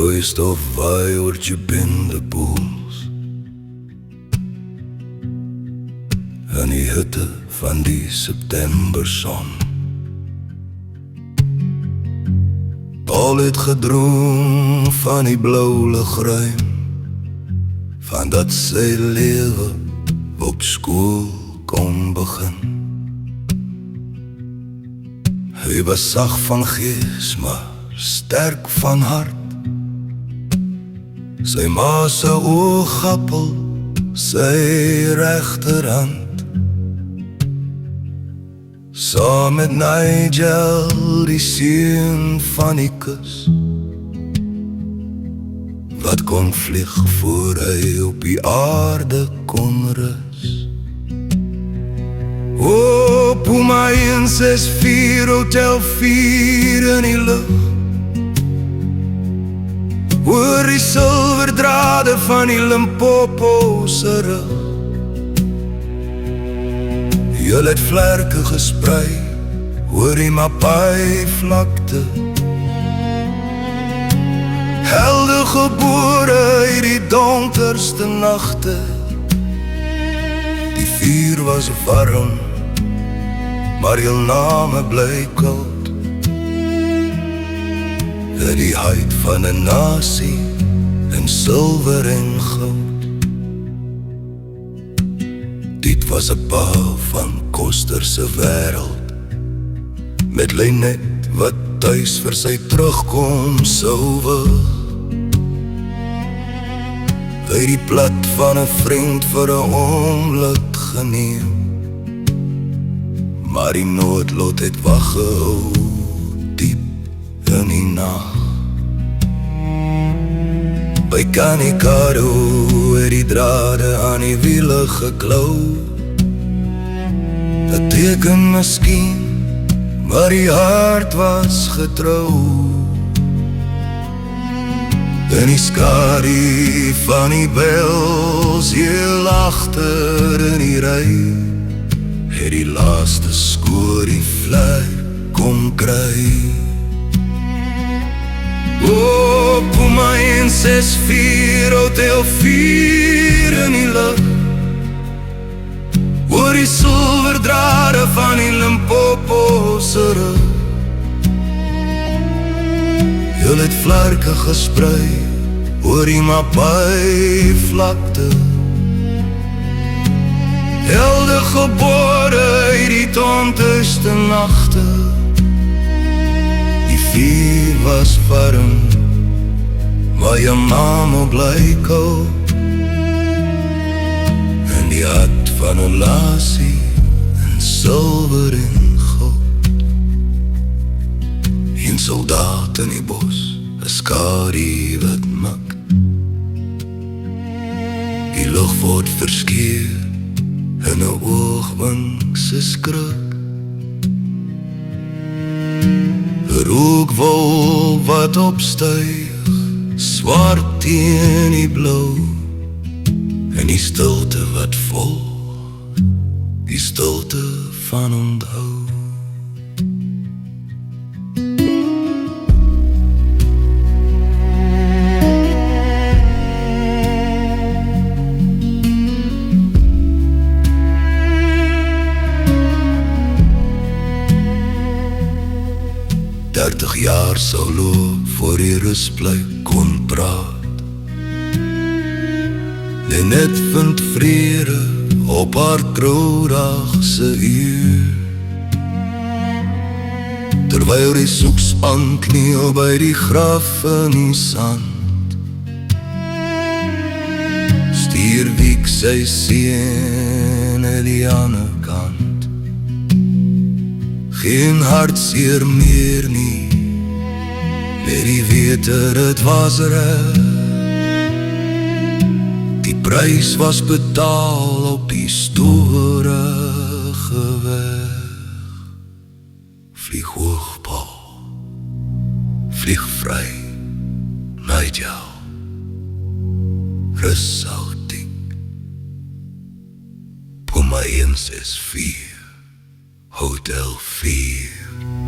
Rooi stof waai oor Jubindepoels in die hitte van die Septemberson. Paul het gedroom van die blou ligruim, van dat sy lewe op skool kon begin. Hy was sag van gees, maar sterk van hart. Sy ma se oogappel, sy regterhand. Saam met Nigel, die seun van die kus, wat kon vlieg voor hy op die aarde kon rus. O, Puma 164 Hotel 4 in die lug, oor die silverdrade van die Limpopo se rug. Julle het vlerke gesprei oor die Mapai vlakte, helde gebore uit die donkerste nagte. Die vuur was warm, maar jul name bly koud. Die huid van 'n nasie in silwer en goud. Dit was 'n pa van Koster se wêreld, met Lenet wat tuis vir sy terugkom sou wag. Hy die plat van 'n vriend vir 'n oomblik geneem, maar die noodlot het wag gehou diep in die nag. By Kanikado het die drade aan die wiele geklou. 'n teken miskien, maar die hart was getrou. In die skadu van die bels, heel agter in die ry, het die laaste skoor die vlek kom kry. O, Puma 164 Hotel 4 in die lug, oor die silverdrade van die Limpopo se rug. Julle het vlerke gesprei oor die Mapai vlakte, helde gebore uit die donkerste nagte. Die vuur was warm, maar jou name bly koud. In die hart van 'n lasie in silwer en goud. 'n soldaat in die bos, 'n skadu wat mik. Die lug word verskeur in 'n oogwink se skrik. Rookwolk wat opstyg, swart teen die blou. En die stilte wat volg, die stilte van onthou. Jaar sou loop voor die rusplek kon praat. Lenet vind vrede op haar trouwdagse uur, terwyl die soeks aankniel by die graf in die sand. Stier wiek sy seun aan die ander kant. Geen hartseer meer nie, met die wete het was reg. Die prys was betaal op die storige weg. Vlieg hoog, Paul, vlieg vry, Nigel, rus Souting. Puma 164 Hotel 4